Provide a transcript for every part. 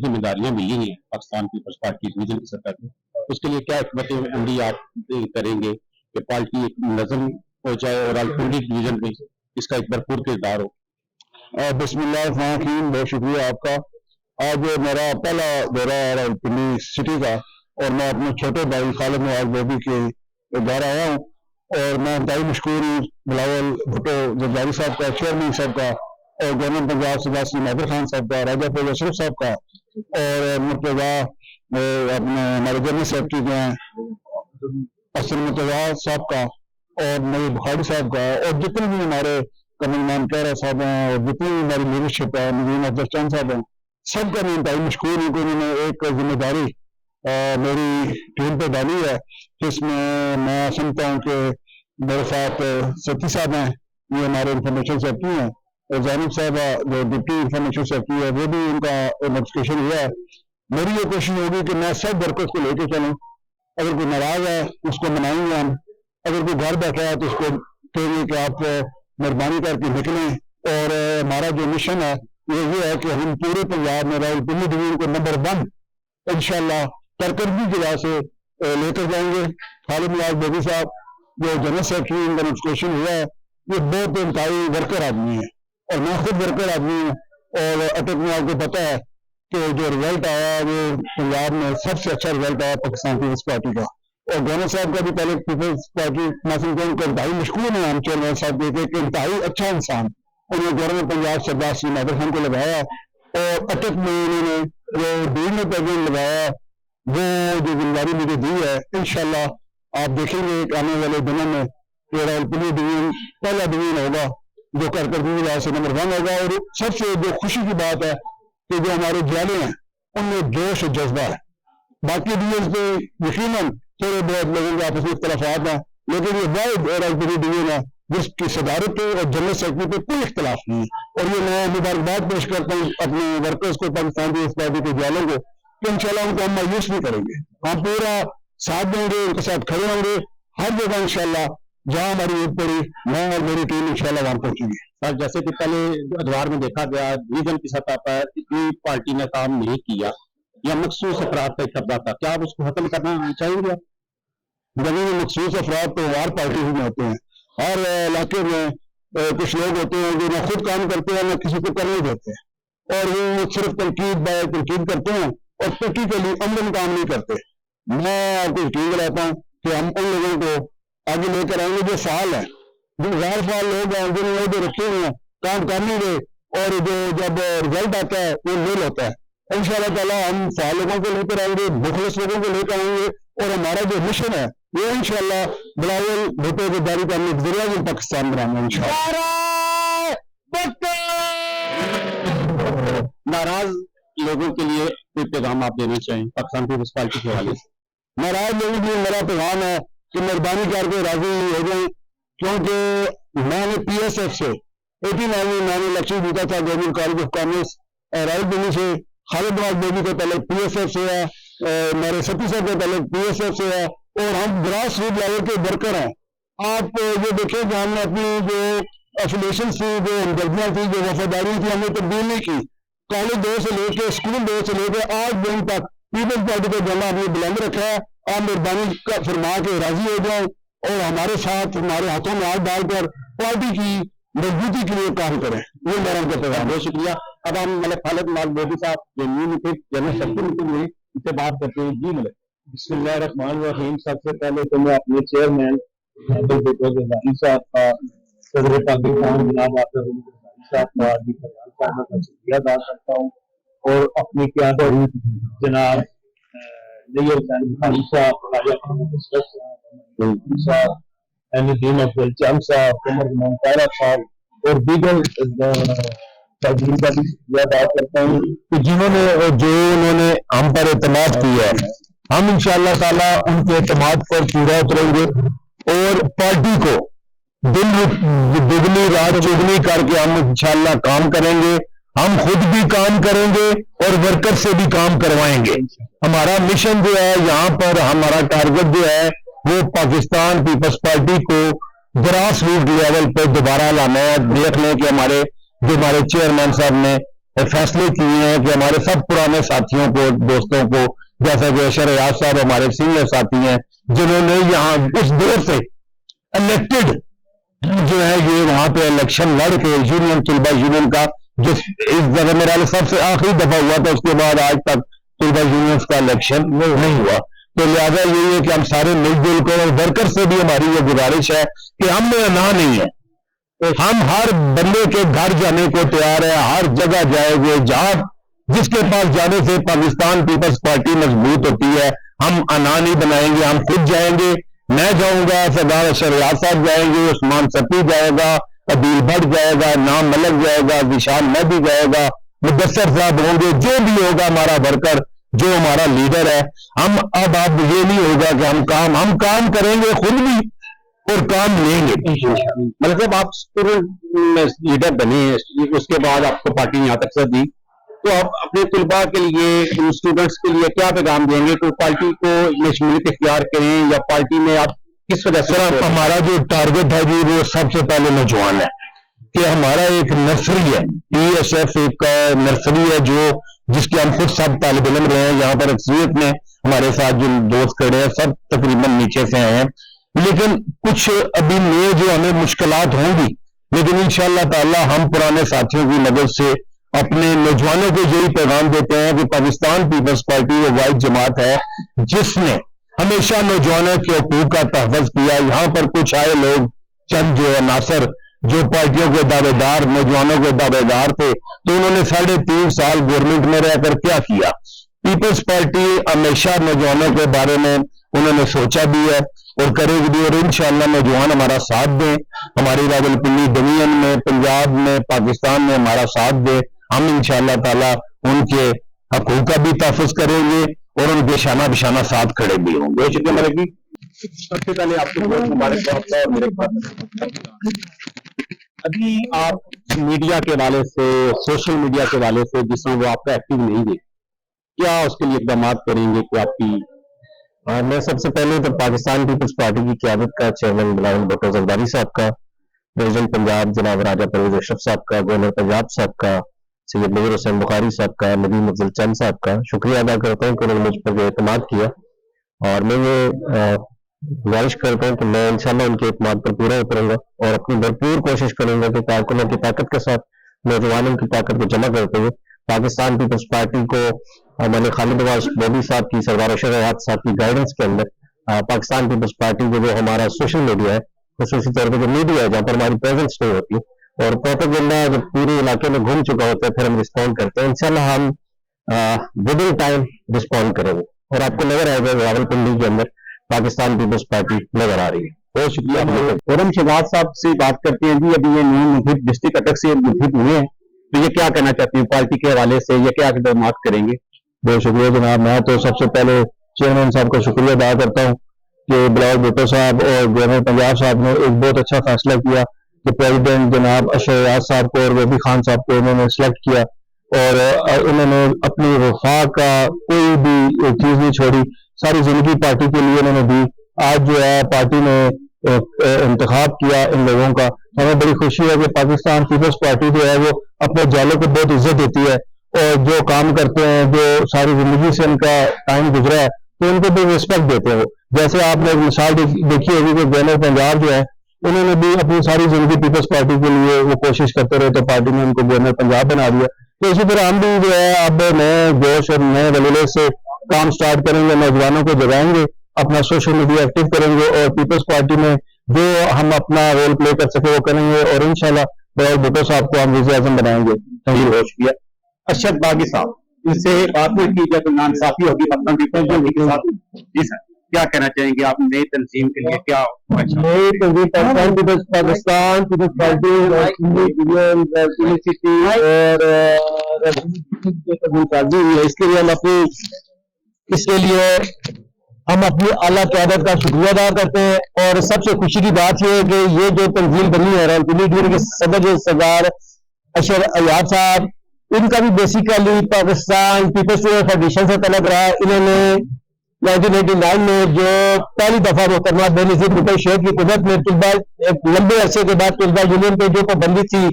ذمہ داریاں ملی ہیں پاکستان پیپلز پارٹی ڈویژن کی سطح پہ، اس کے لیے کیا حکمت عملی آپ کریں گے کہ پارٹی ایک نظم ہو جائے اور الپنڈی ڈویژن میں اس کا ایک بھرپور کردار ہو؟ بسم اللہ الرحمن الرحیم، بہت شکریہ آپ کا۔ آج میرا پہلا دورہ ہے راولپنڈی سٹی کا، اور میں اپنے چھوٹے بھائی خالد نواز بوبی کے گھر آیا ہوں، اور میں انتہائی مشکور ہوں بلاول بھٹو زرداری صاحب کا، چیئرمین صاحب کا، اور گورنر پنجاب سردار سید نادر خان صاحب کا، راجہ فیض اشرف صاحب کا، اور مرتضیٰ اپنے ہمارے جنرل سیکرٹری جو ہیں اسد مرتضیٰ صاحب کا، اور نئی بخاری صاحب کا، اور جتنے بھی ہمارے کمل مان کہرا صاحب ہیں، اور جتنی بھی ہماری لیڈرشپ ہے، نظیم افضل چند صاحب ہیں، سب کا میں انتہائی مشکور ہوں کہ انہوں نے ایک ذمہ داری میری ٹیم پہ ڈالی ہے، جس میں سمجھتا ہوں کہ میرے ساتھ سیکرٹری صاحب ہیں، یہ ہمارے انفارمیشن سیکرٹری ہیں، اور زینب صاحبہ جو ڈپٹی انفارمیشن سیکرٹری ہے، وہ بھی ان کا نوٹیفکیشن ہوا ہے۔ میری یہ کوشش ہوگی کہ میں سب ورکرز کو لے کے چلوں، اگر کوئی ناراض ہے اس کو منائیں گے ہم، اگر کوئی گھر بیٹھا ہے تو اس کو کہیں گے کہ آپ مہربانی کر کے نکلیں، اور ہمارا جو مشن ہے یہ ہے کہ ہم پورے پنجاب میں راولپنڈی ڈویژن کو نمبر 1 انشاءاللہ کارکردگی کی وجہ سے لے کر جائیں گے۔ خالد نواز بوبی صاحب جو جنرل سیکرٹری ان کا نوٹیفکیشن ہوا ہے، یہ بہت انتہائی ورکر آدمی ہے، اور میں خود ورکر آدمی ہوں، اور اٹک میں آپ کو پتہ ہے کہ جو رزلٹ آیا وہ پنجاب میں سب سے اچھا رزلٹ آیا پاکستان پیپلز پارٹی کا، اور گورنر صاحب کا بھی پہلے پیپلز پارٹی ناصر جان کو انتہائی مشکور ہیں ہم چیئرمین صاحب کے کہ انتہائی اچھا انسان، انہوں نے گورنر پنجاب سردار سید نادر خان کو لگایا، اور اٹک میں انہوں نے جو ڈیل میں پیغام لگایا وہ جو ذمہ داری مجھے دی ہے، انشاءاللہ آپ دیکھیں گے کہ آنے والے دنوں میں کہ راولپنڈی ڈویژن پہلا ڈویژن ہوگا جو کارکردگی کی وجہ سے نمبر 1 ہوگا، اور سب سے جو خوشی کی بات ہے کہ جو ہمارے جالے ہیں ان میں جوش و جذبہ ہے۔ باقی ڈویژن پہ یقیناً تھوڑے بہت لوگوں کے آپس میں اختلافات ہیں، لیکن یہ واحد راولپنڈی ڈویژن ہے جس کی صدارت پہ اور جنرل سیکرٹری پہ کوئی اختلاف نہیں ہے، اور یہ میں مبارکباد پیش کرتا ہوں اپنے ورکرز کو، پاکستان پیپلز پارٹی کے جالوں کو، کہ انشاءاللہ ان کو ہم مایوس نہیں کریں گے، ہم پورا ساتھ دیں گے، ان کے ساتھ کھڑے ہوں گے ہر جگہ انشاءاللہ جہاں ہماری عید پڑی، میں اور میری ٹیم انشاءاللہ وہاں پہنچیں گے۔ سر جیسے کہ پہلے ادوار میں دیکھا گیا ڈویژن کی سطح پر اتنی پارٹی نے کام نہیں کیا یا مخصوص افراد کا قبضہ تھا، کیا آپ اس کو ختم کرنا چاہیں گے؟ زمین مخصوص افراد تو ہر پارٹی میں ہوتے ہیں، ہر علاقے میں کچھ لوگ ہوتے ہیں جو نہ خود کام کرتے ہیں نہ کسی کو کرنے دیتے ہیں، اور وہ صرف تنقید بائے تنقید کرتے ہیں اور پریکٹیکلی عملاً کام نہیں کرتے۔ میں آپ کو یقین دلاتا ہوں کہ ہم ان لوگوں کو آگے لے کر آئیں گے جو فعال ہیں، جو غیر فعال لوگ ہیں جنہوں نے جو رکھے ہوئے ہیں کام کرنے گے، اور جو جب رزلٹ آتا ہے وہ نیل ہوتا ہے، انشاءاللہ تعالیٰ ہم فعال لوگوں کو لے کر آئیں گے، مخلص لوگوں کو لے کر آئیں گے، اور ہمارا جو مشن ہے وہ انشاءاللہ بلاول بھٹو کو جاری کرنے کے ذریعے پاکستان بنانا انشاءاللہ۔ ناراض لوگوں کے لیے کوئی پیغام آپ دینا چاہیں پاکستان پیپلز پارٹی کے حوالے سے؟ ناراض لوگوں کے لیے میرا پیغام ہے کہ مہربانی کر کے راضی ہو جائیں، کیونکہ میں نے پی ایس ایف سے 89 میں نے الیکشن جیتا تھا government college of commerce Rawalpindi سے، خالد نواز بوبی کو پہلے پی ایس ایف سے ہے، میرے ستی صاحب کو پہلے پی ایس ایف سے ہے، اور ہم گراس روٹ لیول کے ورکر ہیں۔ آپ یہ دیکھیں کہ ہم نے اپنی جو ایفیلیشن تھی، جو ہمدردیاں تھیں، جو وفاداریاں تھیں، ہم نے تبدیل نہیں کی۔ کالج دور سے لے کے اسکول دور سے لے کے آج دن تک پیپلز پارٹی کا جھنڈا ہم نے بلند رکھا ہے۔ آپ مہربانی فرما کے راضی ہو جائیں اور ہمارے ساتھ ہمارے ہاتھوں میں ہاتھ ڈال کر پارٹی کی مضبوطی کے لیے کام کریں، یہ میرا ان کا پیغام۔ بہت شکریہ۔ اب ہم ملک خالد نواز بوبی صاحب جو نیو جنرل سیکرٹری ہیں ان سے بات کرتے ہیں۔ جی ملک۔ بسم اللہ الرحمن الرحیم۔ سب سے پہلے تو میں اپنے چیئرمین صاحب کا، صدر پاکستان جناب آصف صاحب کا، صاحب کا شکریہ ادا کرتا ہوں، اور اپنی قیادت جناب نیر حسین بخاری صاحب، راجہ محمد اشرف صاحب، نظیم افضل چند صاحب، عمر منقارہ صاحب اور دیگر تاجرین کا بھی شکریہ ادا کرتا ہوں کہ جنہوں نے ہم پر اعتماد کیا ہے۔ ہم انشاءاللہ تعالیٰ ان کے اعتماد پر پورا اتریں گے اور پارٹی کو دن دگنی رات چگنی کر کے ہم انشاءاللہ کام کریں گے۔ ہم خود بھی کام کریں گے اور ورکر سے بھی کام کروائیں گے۔ ہمارا مشن جو ہے یہاں پر، ہمارا ٹارگٹ جو ہے وہ پاکستان پیپلز پارٹی کو گراس روٹ لیول پہ دوبارہ لانا ہے۔ دیکھ لیں کہ ہمارے چیئرمین صاحب نے فیصلے کیے ہیں کہ ہمارے سب پرانے ساتھیوں کو، دوستوں کو، جیسا کہ اشر ایاز صاحب ہمارے سینئر ساتھی ہیں جنہوں نے یہاں اس دور سے الیکٹڈ جو ہے یہ وہاں پہ الیکشن لڑ کے یونین، طلبہ یونین کا جو اس جگہ میرا سب سے آخری دفعہ ہوا تھا، اس کے بعد آج تک طلبہ یونینز کا الیکشن نہیں ہوا. تو لہٰذا یہی ہے کہ ہم سارے مل جل کر، اور ورکر سے بھی ہماری یہ گزارش ہے کہ ہم میں انا نہیں ہے، ہم ہر بندے کے گھر جانے کو تیار ہے، ہر جگہ جائے گے، جہاں جس کے پاس جانے سے پاکستان پیپلز پارٹی مضبوط ہوتی ہے. ہم انا نہیں بنائیں گے، ہم خود جائیں گے. میں جاؤں گا، سردار اشر ایاز صاحب جائیں گے، عثمان سپی جائے گا، عدیل بھٹ جائے گا، نام ملک جائے گا، ذیشان مہدی جائے گا، مدثر صاحب ہوں گے، جو بھی ہوگا ہمارا ورکر، جو ہمارا لیڈر ہے. ہم اب یہ نہیں ہوگا کہ ہم کام کریں گے خود بھی اور کام لیں گے. مطلب جب آپ اسٹوڈنٹ لیڈر بنے، اس کے بعد آپ کو پارٹی نے یہاں تک دی، تو آپ اپنے طلباء کے لیے، اسٹوڈنٹس کے لیے کیا پیغام دیں گے کہ پارٹی کو میں شمولیت اختیار کریں، یا پارٹی میں آپ کس وجہ سے؟ ہمارا جو ٹارگٹ ہے جی وہ سب سے پہلے نوجوان ہے، کہ ہمارا ایک نرسری ہے، PSF ایک نرسری ہے جو جس کے ہم خود سب طالب علم رہے ہیں. یہاں پر اکثریت میں ہمارے ساتھ جو دوست کھڑے ہیں سب تقریباً نیچے سے آئے ہیں، لیکن کچھ ابھی نئے جو ہمیں مشکلات ہوں گی، لیکن انشاءاللہ تعالی ہم پرانے ساتھیوں کی مدد سے اپنے نوجوانوں کو یہی پیغام دیتے ہیں کہ پاکستان پیپلز پارٹی وہ واحد جماعت ہے جس نے ہمیشہ نوجوانوں کے حقوق کا تحفظ کیا. یہاں پر کچھ آئے لوگ چند جو عناصر جو پارٹیوں کے دعوے دار، نوجوانوں کے دعوے دار تھے، تو انہوں نے 3.5 سال گورنمنٹ میں رہ کر کیا کیا؟ پیپلز پارٹی ہمیشہ نوجوانوں کے بارے میں انہوں نے سوچا بھی ہے اور کرے گی بھی، اور انشاءاللہ نوجوان ہمارا ساتھ دیں، ہماری راولپنڈی ڈویژن میں، پنجاب میں، پاکستان میں ہمارا ساتھ دیں. ہم انشاءاللہ تعالی ان کے حقوق کا بھی تحفظ کریں گے اور ان کے شانہ بشانہ ساتھ کھڑے بھی ہوں گے. بہت شکریہ ملک جی. سب سے پہلے آپ کو بہت مبارکباد اور میرے پاس ابھی آپ میڈیا کے حوالے سے، سوشل میڈیا کے حوالے سے جس طرح وہ آپ کا ایکٹیو نہیں ہے، کیا اس کے لیے اقدامات کریں گے کہ آپ کی؟ میں سب سے پہلے تو پاکستان پیپلز پارٹی کی قیادت کا چیئرمین بلاول بھٹو زرداری صاحب کا، پریزیڈنٹ پنجاب جناب راجہ پرویز اشرف صاحب کا، گورنر پنجاب صاحب کا، سید نذیر حسین بخاری صاحب کا، ندیم افضل چند صاحب کا شکریہ ادا کرتا ہوں کہ انہوں نے مجھ پر اعتماد کیا، اور میں یہ گزارش کرتا ہوں کہ میں انشاءاللہ ان کے اعتماد پر پورا اتروں گا اور اپنی بھرپور کوشش کروں گا کہ کارکنوں کی طاقت کے ساتھ نوجوانوں کی طاقت کو جمع کرتے ہوئے پاکستان پیپلز پارٹی کو میں نے خالد نواز بودی صاحب کی، سردار اشر ایاز صاحب کی گائیڈنس کے اندر پاکستان پیپلز پارٹی کو جو ہمارا سوشل میڈیا ہے، خصوصی طور پہ جو میڈیا ہے جہاں پر ہماری پریزنس نہیں ہوتی اور پروپیگنڈا جب پورے علاقے میں گھوم چکا ہوتا ہے پھر ہم رسپونڈ کرتے ہیں. انشاءاللہ ہم ود ان ٹائم رسپونڈ کریں گے اور آپ کو نظر آئے گا راولپنڈی کے اندر پاکستان پیپلز پارٹی نظر آ رہی ہے. بہت شکریہ. خرم شہباز صاحب سے بات کرتے ہیں جی. ابھی یہ نئی مفید ڈسٹرکٹ اٹک سے مفید ہوئے ہیں، تو یہ کیا کہنا چاہتے ہیں پارٹی کے حوالے سے، یہ کیا اقدامات کریں گے؟ بہت شکریہ جناب. میں تو سب سے پہلے چیئرمین صاحب کا شکریہ ادا کرتا ہوں کہ بلاول بھٹو صاحب اور گورنر پنجاب صاحب نے ایک بہت اچھا فیصلہ کیا کہ پریزیڈنٹ جناب اشر ایاز صاحب کو اور وحدی خان صاحب کو انہوں نے سلیکٹ کیا، اور انہوں نے اپنی وفاق کا کوئی بھی چیز نہیں چھوڑی، ساری زندگی پارٹی کے لیے انہوں نے دی. آج جو ہے پارٹی نے انتخاب کیا ان لوگوں کا. ہمیں بڑی خوشی ہے کہ پاکستان پیپلز پارٹی جو ہے وہ اپنے جالوں کو بہت عزت دیتی ہے اور جو کام کرتے ہیں، جو ساری زندگی سے ان کا ٹائم گزرا ہے، تو ان کو بھی رسپیکٹ دیتے ہیں. جیسے آپ نے مثال دیکھی ہوگی کہ گورنر پنجاب جو ہے انہوں نے بھی اپنی ساری زندگی پیپلز پارٹی کے لیے وہ کوشش کرتے رہے تو پارٹی نے ان کو گورنر پنجاب بنا دیا. تو اسی طرح ہم بھی جو ہے اب نئے جوش اور نئے ولیلے سے کام سٹارٹ کریں گے، نوجوانوں کو جگائیں گے، اپنا سوشل میڈیا ایکٹیو کریں گے اور پیپلز پارٹی میں جو ہم اپنا رول پلے کر سکے وہ کریں گے، اور انشاءاللہ بلاول بھٹو صاحب کو ہم وزیر اعظم بنائیں گے. بہت شکریہ. ارشد باغی صاحب، ان سے بات ہوئی تھی جب ناانصافی ہوگی پاکستان پیپلز پارٹی کے ساتھ. جی سر، کیا کہنا چاہیں گے آپ نئی تنظیم کے لیے؟ کیا نئی تنظیم پاکستان پیپلز پارٹی اور اس کے لیے ہم اپنی اعلیٰ قیادت کا شکریہ ادا کرتے ہیں. اور سب سے خوشی کی بات یہ ہے کہ یہ جو تنظیم بنی ہے راولپنڈی کے صدر سردار اشر ایاز صاحب، ان کا بھی بیسیکلی پاکستان پیپلز فیڈریشن سے تعلق رہا. انہوں نے 1989 میں جو پہلی دفعہ محترمہ بے نظیر بھٹو شیخ کی قدرت میں طلبہ ایک لمبے عرصے کے بعد طلبہ یونین پہ جو پابندی تھی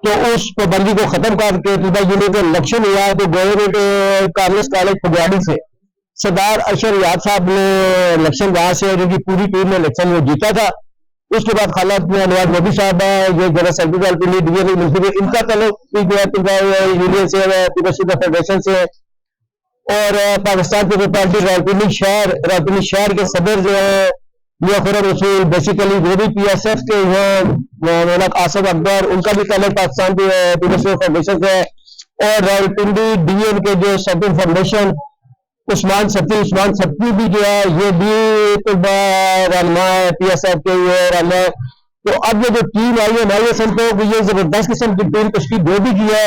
تو اس پابندی کو ختم کر کے طلبہ یونین کا الیکشن ہوا تو گورنمنٹ کامرس کالج پھگواڑی سے سردار ارشد ریاض صاحب نے الیکشن وہاں سے جو کہ پوری ٹیم نے الیکشن وہ جیتا تھا. اس کے بعد خالد نواز مودی صاحب جو جنرل سیکرٹری ڈویژن ملٹری ان کا تعلق جو ہے یونین سے پیپلز فیڈریشن سے, اور پاکستان پیپلز پارٹی راولپنڈی شہر کے صدر جو ہے میاں خرم رسول بیسیکلی وہ بھی پی ایس ایف کے ہیں, مولانا آصف اکبر ان کا بھی تعلق پاکستان پیپلز فیڈریشن سے, اور راولپنڈی ڈی ایم کے جو سیکٹری فاؤنڈیشن عثمان ستی بھی جو ہے یہ بھی طلبہ رہنما پی ایس ایف کے رہنما ہے. تو اب یہ جو ٹیم آئی ہے ہماری سمجھو کہ یہ زبردست قسم کی ٹیم تشکیل دے بھی کی ہے.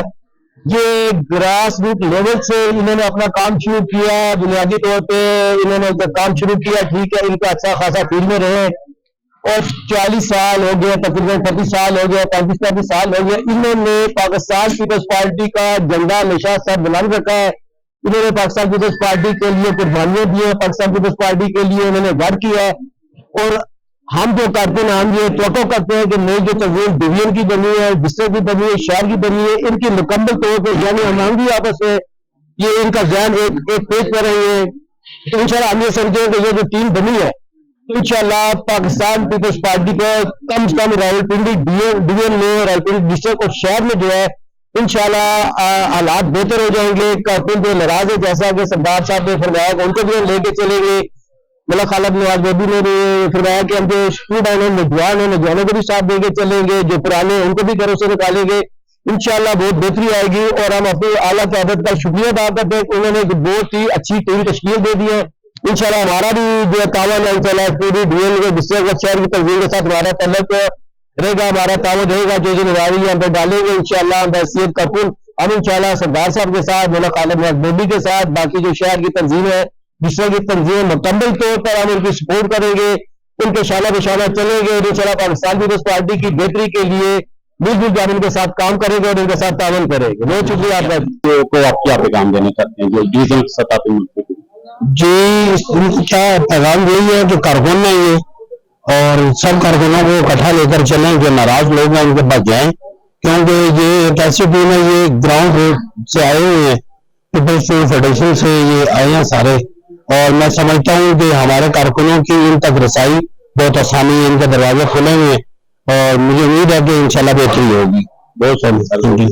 یہ گراس روٹ لیول سے انہوں نے اپنا کام شروع کیا, بنیادی طور پہ انہوں نے کام شروع کیا, ٹھیک ہے ان کا اچھا خاصا فیلڈ میں رہے اور 40 سال ہو گئے, تقریباً 35 سال ہو گئے, 35 سال ہو گئے. انہوں نے پاکستان پیپلز پارٹی کا جھنڈا ہمیشہ سر بلند رکھا ہے. انہوں نے پاکستان پیپلز پارٹی کے لیے قربانیاں دی ہیں, پاکستان پیپلز پارٹی کے لیے انہوں نے ورک کیا ہے. اور ہم جو کرتے ہیں ہم یہ توقع کرتے ہیں کہ نئی جو تنظیم ڈویژن کی بنی ہے, ڈسٹرکٹ کی بنی ہے, شہر کی بنی ہے, ان کی مکمل طور پہ یعنی ہم بھی آپس میں یہ ان کا ذہن ایک پیج پر رہے ہیں. تو انشاءاللہ ہم یہ سمجھیں کہ یہ جو ٹیم بنی ہے انشاءاللہ پاکستان پیپلز پارٹی کو کم سے کم راولپنڈی ڈویژن میں, راولپنڈی ڈسٹرکٹ اور شہر میں جو ہے انشاءاللہ حالات بہتر ہو جائیں گے. کارکن جو ناراض ہے جیسا کہ سردار صاحب نے فرمایا کہ ان کو بھی ہم لے کے چلیں گے, ملک خالد نواز مودی نے بھی فرمایا کہ ہم جو اسٹوڈنٹ ہیں نوجوانوں کو بھی ساتھ دے کے چلیں گے, جو پرانے ان کو بھی گھروں سے نکالیں گے. انشاءاللہ بہت بہتری آئے گی. اور ہم اپنی اعلیٰ قیادت کا شکریہ ادا کرتے ہیں کہ انہوں نے ایک بہت ہی اچھی ٹیم تشکیل دے دی ہے. انشاءاللہ ہمارا بھی جو تعاون ہے انشاءاللہ پوری ڈویژن کے ڈسٹرکٹ اور شہر کی تنظیم کے ساتھ ہمارا تعلق رہے گا, ہمارا تعاون رہے گا. جو ذمہ داری ہم پہ ڈالیں گے انشاءاللہ ہم بحیثیت کارکن ہم انشاءاللہ سردار صاحب کے ساتھ, مولانا خالد نواز مودی کے ساتھ, باقی جو شہر کی تنظیم ہے ڈسٹرکٹ کی تنظیم مکمل طور پر ہم ان کی سپورٹ کریں گے, ان کے شانہ بشانہ چلیں گے. انشاءاللہ پاکستان پیپلز پارٹی کی بہتری کے لیے مل جل کر ان کے ساتھ کام کریں گے اور ان کے ساتھ تعاون کریں گے. بہت شکریہ آپ کا. کو آپ کیا پیغام دینا چاہتے ہیں جو ڈویژن سطح پہ ملک جی اس کا پیغام یہی ہے کہ کارکن ہیں یہ اور سب کارکنوں کو اکٹھا لے کر چلیں, جو ناراض لوگ ہیں ان کے پاس جائیں, کیونکہ یہ ایک ایسی ٹیم ہے یہ گراؤنڈ روٹ سے آئے ہوئے ہیں, پیپلز فیڈریشن سے یہ آئے ہیں سارے. اور میں سمجھتا ہوں کہ ہمارے کارکنوں کی ان تک رسائی بہت آسانی ہے, ان کے دروازے کھلے ہوئے ہیں اور مجھے امید ہے کہ انشاءاللہ بہتری ہوگی. بہت ساری